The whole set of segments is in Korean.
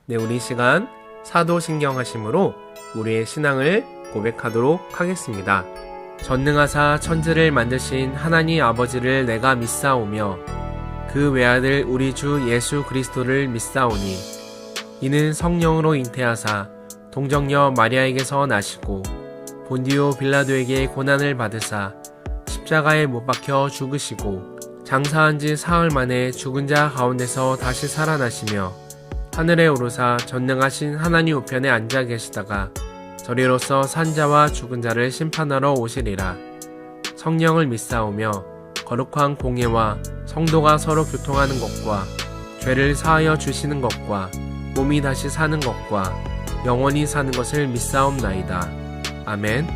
네, 우리 시간 사도신경하심으로 우리의 신앙을 고백하도록 하겠습니다. 전능하사 천지를 만드신 하나님 아버지를 내가 믿사오며 그 외아들 우리 주 예수 그리스도를 믿사오니 이는 성령으로 잉태하사 동정녀 마리아에게서 나시고 본디오 빌라도에게 고난을 받으사 십자가에 못 박혀 죽으시고 장사한 지 사흘 만에 죽은 자 가운데서 다시 살아나시며 하늘에 오르사 전능하신 하나님 우편에 앉아 계시다가 저리로서 산자와 죽은 자를 심판하러 오시리라. 성령을 믿사오며 거룩한 공예와 성도가 서로 교통하는 것과 죄를 사하여 주시는 것과 몸이 다시 사는 것과 영원히 사는 것을 믿사옵나이다. 아멘.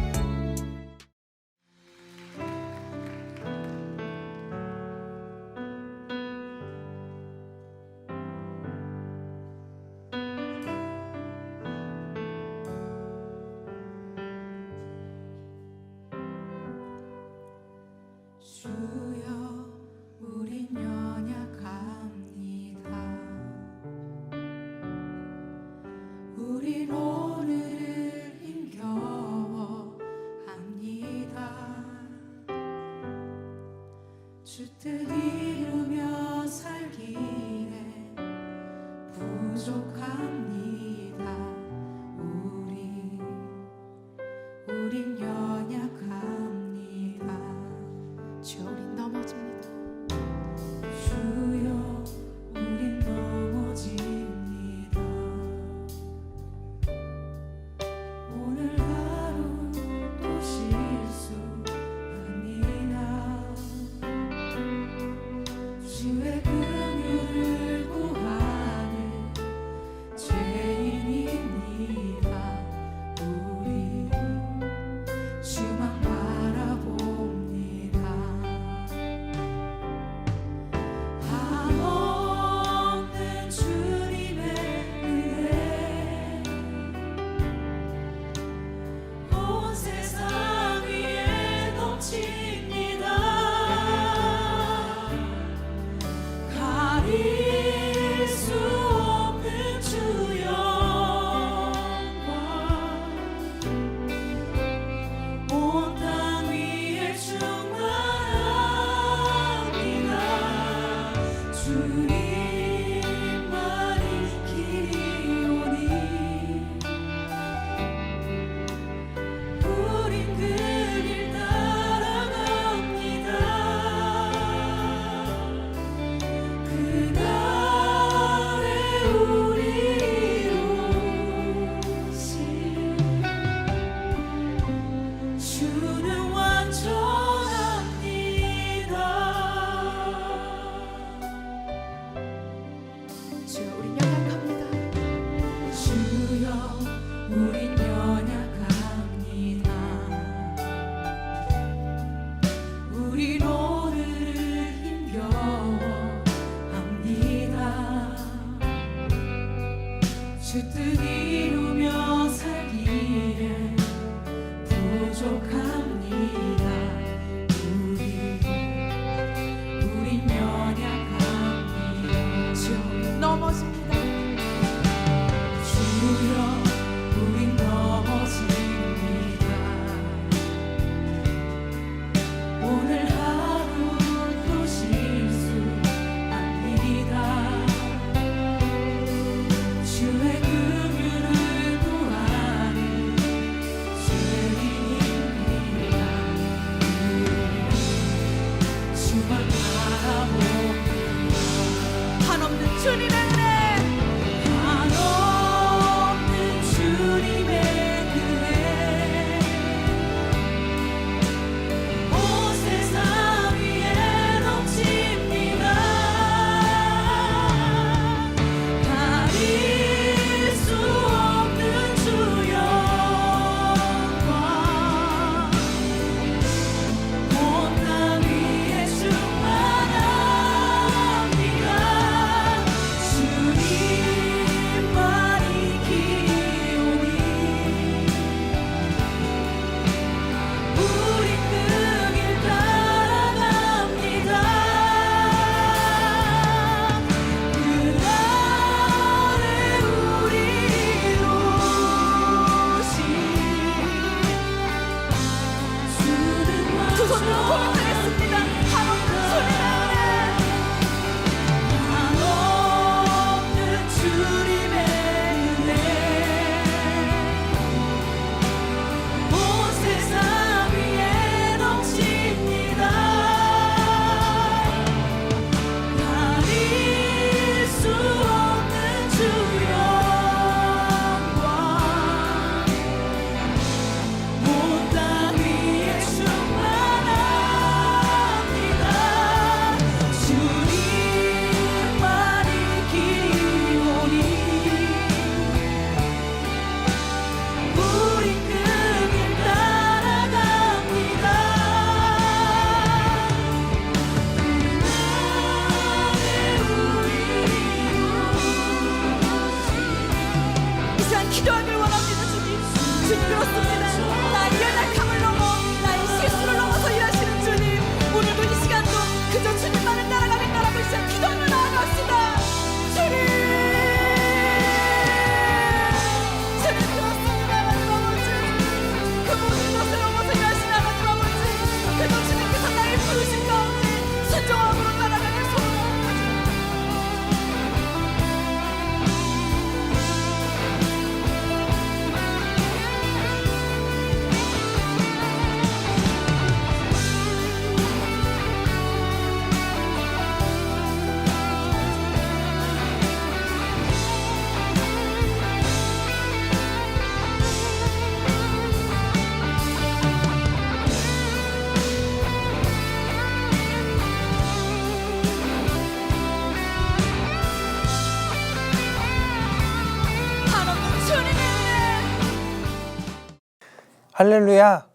주여 우린 연약합니다. 우린 오늘을 힘겨워합니다. 주 뜻 이루며 살기에 부족합니다. 우린 연약합니다. 주여 우린 넘어집니다. 주여 우린 넘어집니다. 오늘 하루 또 실수합니다. 주의 긍휼을 구하는 죄인입니다. 우리 주만 바라봅니다. 한없는 주님의 은혜 온 세상 위에 넘칩니다. 가릴 수 없는 주 영광 온 땅 위에 충만합니다. 주님만이 길이오니 우린 그 길 따라갑니다. 그날에 우리 이루신 주는 완전합니다. 주여 우린 연약합니다. 주여 우린 연약합니다. 우린 오늘을 힘겨워합니다. 주 뜻 이루며 살기에 부족합니다. 우린 연약합니다. 주여 우린 넘어집니다. 주여 우린 넘어집니다. 오늘 하루 또 실수합니다. 주의 긍휼을 기도하길 원합니다. 주님 그렇습니다. 나의 연약함을 넘어 나의 실수를 넘어서 일하시는 주님, 오늘도 이 시간도 그저 주님만을 따라가겠다라고 이 시간 기도하며 나아갑시다. 주님 그렇습니다. 하나님 아버지, 그 모든 것을 넘어서 일하시는 하나님 아버지, 그저 주님께서 나를 부르신 가운데 순종함으로 따라가길 소원합니다. 한없는 주님을 할렐루야!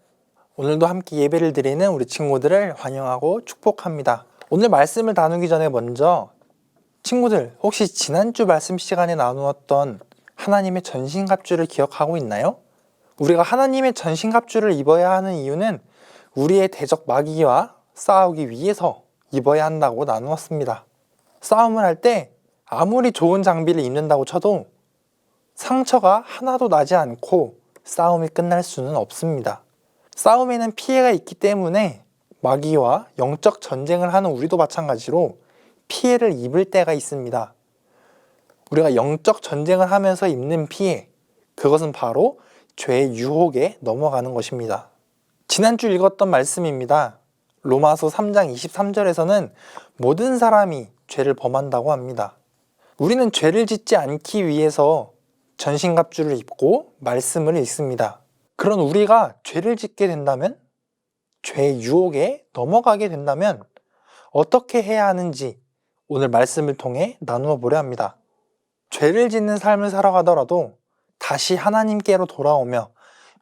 오늘도 함께 예배를 드리는 우리 친구들을 환영하고 축복합니다. 오늘 말씀을 나누기 전에 먼저 친구들, 혹시 지난주 말씀 시간에 나누었던 하나님의 전신갑주를 기억하고 있나요? 우리가 하나님의 전신갑주를 입어야 하는 이유는 우리의 대적 마귀와 싸우기 위해서 입어야 한다고 나누었습니다. 싸움을 할 때 아무리 좋은 장비를 입는다고 쳐도 상처가 하나도 나지 않고 싸움이 끝날 수는 없습니다. 싸움에는 피해가 있기 때문에 마귀와 영적 전쟁을 하는 우리도 마찬가지로 피해를 입을 때가 있습니다. 우리가 영적 전쟁을 하면서 입는 피해, 그것은 바로 죄의 유혹에 넘어가는 것입니다. 지난주 읽었던 말씀입니다. 로마서 3장 23절에서는 모든 사람이 죄를 범한다고 합니다. 우리는 죄를 짓지 않기 위해서 전신갑주를 입고 말씀을 읽습니다. 그런 우리가 죄를 짓게 된다면, 죄의 유혹에 넘어가게 된다면 어떻게 해야 하는지 오늘 말씀을 통해 나누어 보려 합니다. 죄를 짓는 삶을 살아가더라도 다시 하나님께로 돌아오며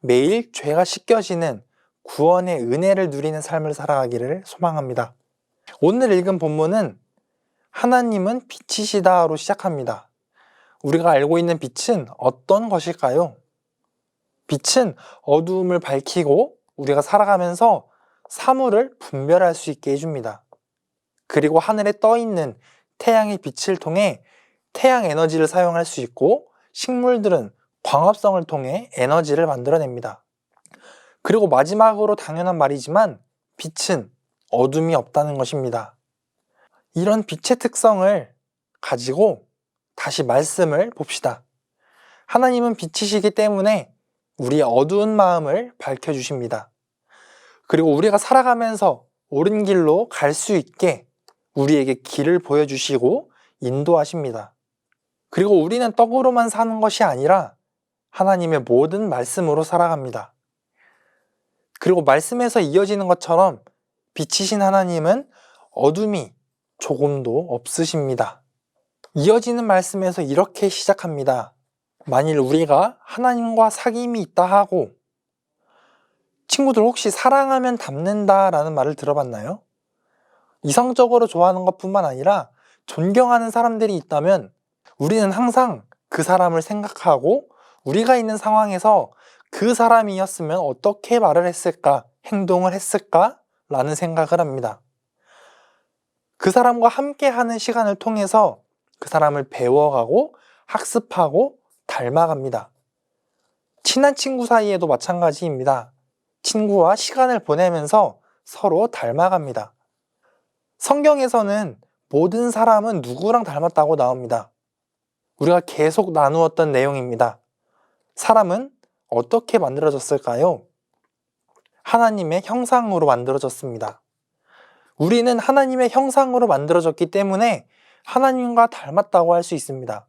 매일 죄가 씻겨지는 구원의 은혜를 누리는 삶을 살아가기를 소망합니다. 오늘 읽은 본문은 하나님은 빛이시다로 시작합니다. 우리가 알고 있는 빛은 어떤 것일까요? 빛은 어두움을 밝히고 우리가 살아가면서 사물을 분별할 수 있게 해줍니다. 그리고 하늘에 떠 있는 태양의 빛을 통해 태양 에너지를 사용할 수 있고, 식물들은 광합성을 통해 에너지를 만들어냅니다. 그리고 마지막으로 당연한 말이지만 빛은 어둠이 없다는 것입니다. 이런 빛의 특성을 가지고 다시 말씀을 봅시다. 하나님은 빛이시기 때문에 우리의 어두운 마음을 밝혀주십니다. 그리고 우리가 살아가면서 옳은 길로 갈 수 있게 우리에게 길을 보여주시고 인도하십니다. 그리고 우리는 떡으로만 사는 것이 아니라 하나님의 모든 말씀으로 살아갑니다. 그리고 말씀에서 이어지는 것처럼 빛이신 하나님은 어둠이 조금도 없으십니다. 이어지는 말씀에서 이렇게 시작합니다. 만일 우리가 하나님과 사귐이 있다 하고, 친구들 혹시 사랑하면 닮는다 라는 말을 들어봤나요? 이성적으로 좋아하는 것뿐만 아니라 존경하는 사람들이 있다면 우리는 항상 그 사람을 생각하고 우리가 있는 상황에서 그 사람이었으면 어떻게 말을 했을까, 행동을 했을까 라는 생각을 합니다. 그 사람과 함께 하는 시간을 통해서 그 사람을 배워가고 학습하고 닮아갑니다. 친한 친구 사이에도 마찬가지입니다. 친구와 시간을 보내면서 서로 닮아갑니다. 성경에서는 모든 사람은 누구랑 닮았다고 나옵니다. 우리가 계속 나누었던 내용입니다. 사람은 어떻게 만들어졌을까요? 하나님의 형상으로 만들어졌습니다. 우리는 하나님의 형상으로 만들어졌기 때문에 하나님과 닮았다고 할 수 있습니다.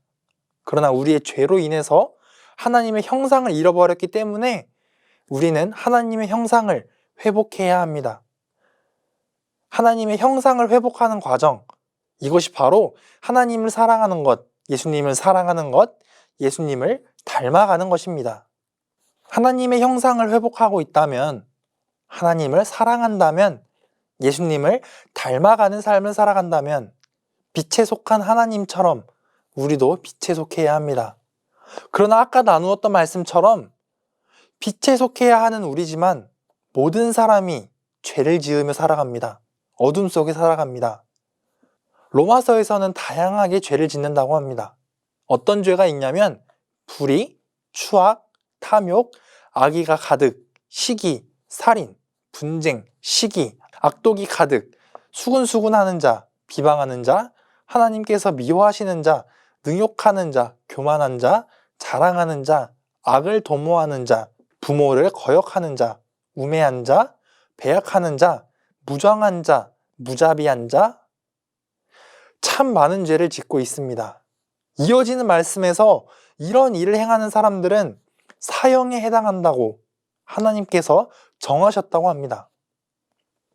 그러나 우리의 죄로 인해서 하나님의 형상을 잃어버렸기 때문에 우리는 하나님의 형상을 회복해야 합니다. 하나님의 형상을 회복하는 과정, 이것이 바로 하나님을 사랑하는 것, 예수님을 사랑하는 것, 예수님을 닮아가는 것입니다. 하나님의 형상을 회복하고 있다면, 하나님을 사랑한다면, 예수님을 닮아가는 삶을 살아간다면 빛에 속한 하나님처럼 우리도 빛에 속해야 합니다. 그러나 아까 나누었던 말씀처럼 빛에 속해야 하는 우리지만 모든 사람이 죄를 지으며 살아갑니다. 어둠 속에 살아갑니다. 로마서에서는 다양하게 죄를 짓는다고 합니다. 어떤 죄가 있냐면 불의, 추악, 탐욕, 악의가 가득, 시기, 살인, 분쟁, 시기, 악독이 가득, 수군수군하는 자, 비방하는 자, 하나님께서 미워하시는 자, 능욕하는 자, 교만한 자, 자랑하는 자, 악을 도모하는 자, 부모를 거역하는 자, 우매한 자, 배약하는 자, 무정한 자, 무자비한 자, 참 많은 죄를 짓고 있습니다. 이어지는 말씀에서 이런 일을 행하는 사람들은 사형에 해당한다고 하나님께서 정하셨다고 합니다.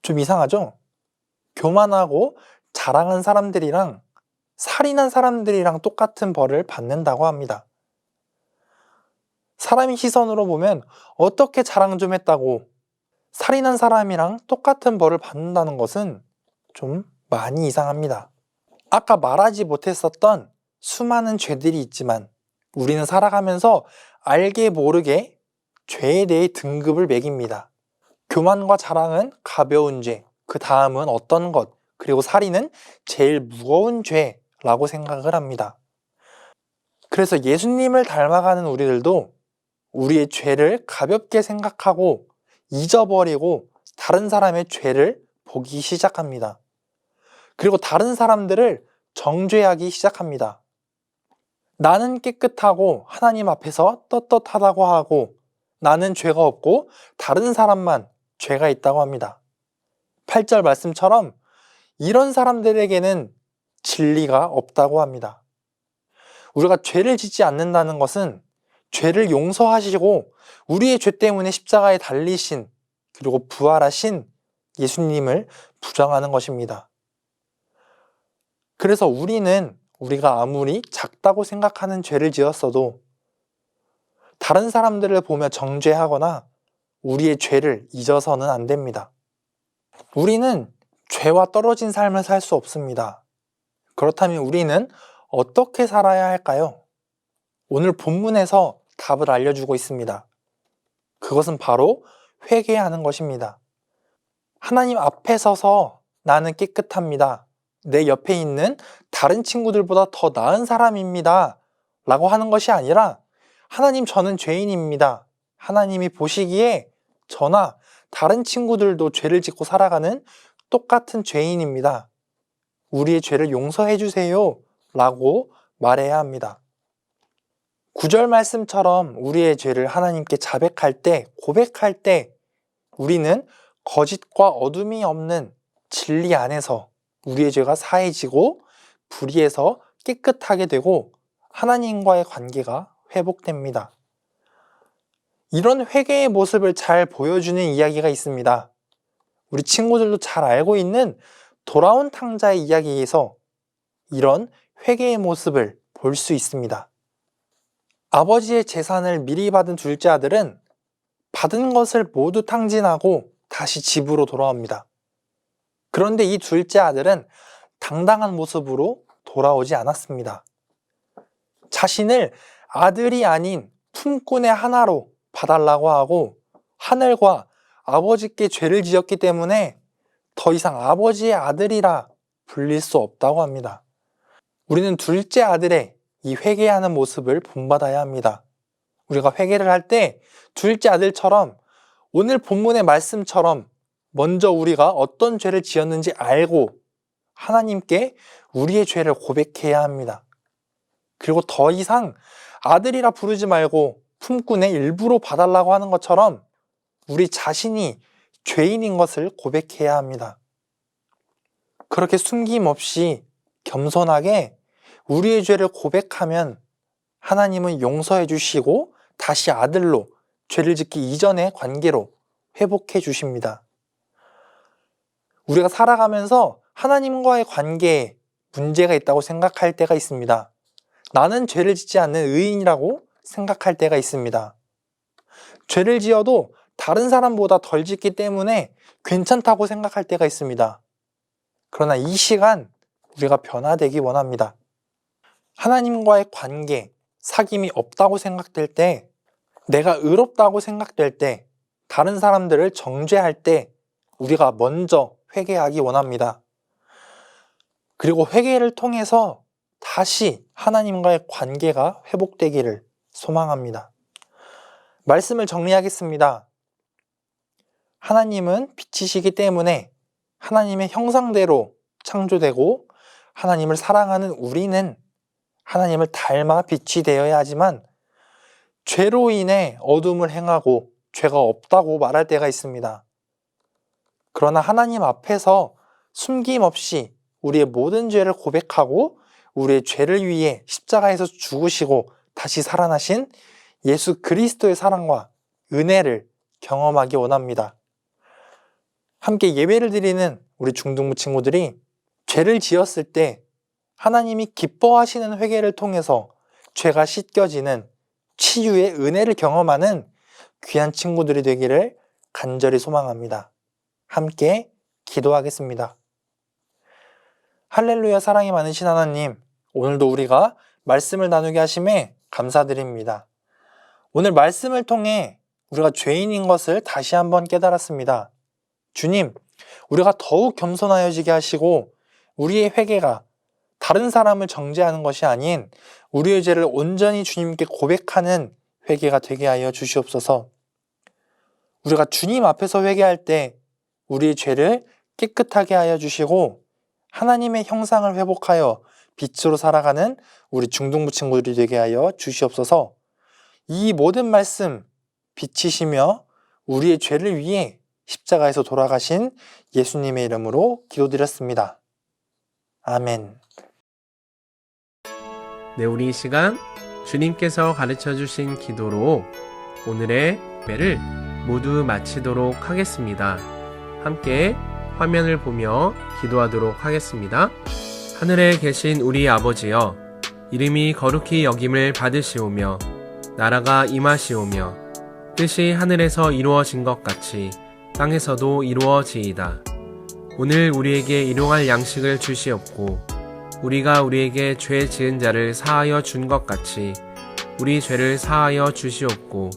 좀 이상하죠? 교만하고 자랑한 사람들이랑 살인한 사람들이랑 똑같은 벌을 받는다고 합니다. 사람의 시선으로 보면 어떻게 자랑 좀 했다고 살인한 사람이랑 똑같은 벌을 받는다는 것은 좀 많이 이상합니다. 아까 말하지 못했었던 수많은 죄들이 있지만 우리는 살아가면서 알게 모르게 죄에 대해 등급을 매깁니다. 교만과 자랑은 가벼운 죄, 그 다음은 어떤 것, 그리고 살인은 제일 무거운 죄라고 생각을 합니다. 그래서 예수님을 닮아가는 우리들도 우리의 죄를 가볍게 생각하고 잊어버리고 다른 사람의 죄를 보기 시작합니다. 그리고 다른 사람들을 정죄하기 시작합니다. 나는 깨끗하고 하나님 앞에서 떳떳하다고 하고 나는 죄가 없고 다른 사람만 죄가 있다고 합니다. 8절 말씀처럼 이런 사람들에게는 진리가 없다고 합니다. 우리가 죄를 짓지 않는다는 것은 죄를 용서하시고 우리의 죄 때문에 십자가에 달리신 그리고 부활하신 예수님을 부정하는 것입니다. 그래서 우리가 아무리 작다고 생각하는 죄를 지었어도 다른 사람들을 보며 정죄하거나 우리의 죄를 잊어서는 안 됩니다. 우리는 죄와 떨어진 삶을 살 수 없습니다. 그렇다면 우리는 어떻게 살아야 할까요? 오늘 본문에서 답을 알려주고 있습니다. 그것은 바로 회개하는 것입니다. 하나님 앞에 서서 나는 깨끗합니다. 내 옆에 있는 다른 친구들보다 더 나은 사람입니다. 라고 하는 것이 아니라 하나님 저는 죄인입니다. 하나님이 보시기에 저나 다른 친구들도 죄를 짓고 살아가는 똑같은 죄인입니다. 우리의 죄를 용서해 주세요. 라고 말해야 합니다. 9절 말씀처럼 우리의 죄를 하나님께 자백할 때, 고백할 때 우리는 거짓과 어둠이 없는 진리 안에서 우리의 죄가 사해지고 불의에서 깨끗하게 되고 하나님과의 관계가 회복됩니다. 이런 회개의 모습을 잘 보여주는 이야기가 있습니다. 우리 친구들도 잘 알고 있는 돌아온 탕자의 이야기에서 이런 회개의 모습을 볼 수 있습니다. 아버지의 재산을 미리 받은 둘째 아들은 받은 것을 모두 탕진하고 다시 집으로 돌아옵니다. 그런데 이 둘째 아들은 당당한 모습으로 돌아오지 않았습니다. 자신을 아들이 아닌 품꾼의 하나로 봐달라고 하고 하늘과 아버지께 죄를 지었기 때문에 더 이상 아버지의 아들이라 불릴 수 없다고 합니다. 우리는 둘째 아들의 이 회개하는 모습을 본받아야 합니다. 우리가 회개를 할 때 둘째 아들처럼 오늘 본문의 말씀처럼 먼저 우리가 어떤 죄를 지었는지 알고 하나님께 우리의 죄를 고백해야 합니다. 그리고 더 이상 아들이라 부르지 말고 품꾼의 일부로 봐달라고 하는 것처럼 우리 자신이 죄인인 것을 고백해야 합니다. 그렇게 숨김없이 겸손하게 우리의 죄를 고백하면 하나님은 용서해 주시고 다시 아들로 죄를 짓기 이전의 관계로 회복해 주십니다. 우리가 살아가면서 하나님과의 관계에 문제가 있다고 생각할 때가 있습니다. 나는 죄를 짓지 않는 의인이라고 생각할 때가 있습니다. 죄를 지어도 다른 사람보다 덜 짓기 때문에 괜찮다고 생각할 때가 있습니다. 그러나 이 시간 우리가 변화되기 원합니다. 하나님과의 관계, 사귐이 없다고 생각될 때, 내가 의롭다고 생각될 때, 다른 사람들을 정죄할 때 우리가 먼저 회개하기 원합니다. 그리고 회개를 통해서 다시 하나님과의 관계가 회복되기를 소망합니다. 말씀을 정리하겠습니다. 하나님은 빛이시기 때문에 하나님의 형상대로 창조되고 하나님을 사랑하는 우리는 하나님을 닮아 빛이 되어야 하지만 죄로 인해 어둠을 행하고 죄가 없다고 말할 때가 있습니다. 그러나 하나님 앞에서 숨김없이 우리의 모든 죄를 고백하고 우리의 죄를 위해 십자가에서 죽으시고 다시 살아나신 예수 그리스도의 사랑과 은혜를 경험하기 원합니다. 함께 예배를 드리는 우리 중등부 친구들이 죄를 지었을 때 하나님이 기뻐하시는 회개를 통해서 죄가 씻겨지는 치유의 은혜를 경험하는 귀한 친구들이 되기를 간절히 소망합니다. 함께 기도하겠습니다. 할렐루야. 사랑이 많으신 하나님, 오늘도 우리가 말씀을 나누게 하심에 감사드립니다. 오늘 말씀을 통해 우리가 죄인인 것을 다시 한번 깨달았습니다. 주님, 우리가 더욱 겸손하여지게 하시고 우리의 회개가 다른 사람을 정죄하는 것이 아닌 우리의 죄를 온전히 주님께 고백하는 회개가 되게 하여 주시옵소서. 우리가 주님 앞에서 회개할 때 우리의 죄를 깨끗하게 하여 주시고 하나님의 형상을 회복하여 빛으로 살아가는 우리 중등부 친구들이 되게 하여 주시옵소서. 이 모든 말씀 빛이시며 우리의 죄를 위해 십자가에서 돌아가신 예수님의 이름으로 기도드렸습니다. 아멘. 네, 우리 이 시간 주님께서 가르쳐 주신 기도로 오늘의 예배를 모두 마치도록 하겠습니다. 함께 화면을 보며 기도하도록 하겠습니다. 하늘에 계신 우리 아버지여, 이름이 거룩히 여김을 받으시오며 나라가 임하시오며 뜻이 하늘에서 이루어진 것 같이 땅에서도 이루어지이다. 오늘 우리에게 일용할 양식을 주시옵고 우리가 우리에게 죄 지은 자를 사하여 준 것 같이 우리 죄를 사하여 주시옵고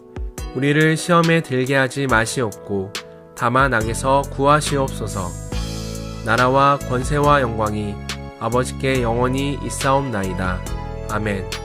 우리를 시험에 들게 하지 마시옵고 다만 악에서 구하시옵소서. 나라와 권세와 영광이 아버지께 영원히 있사옵나이다. 아멘.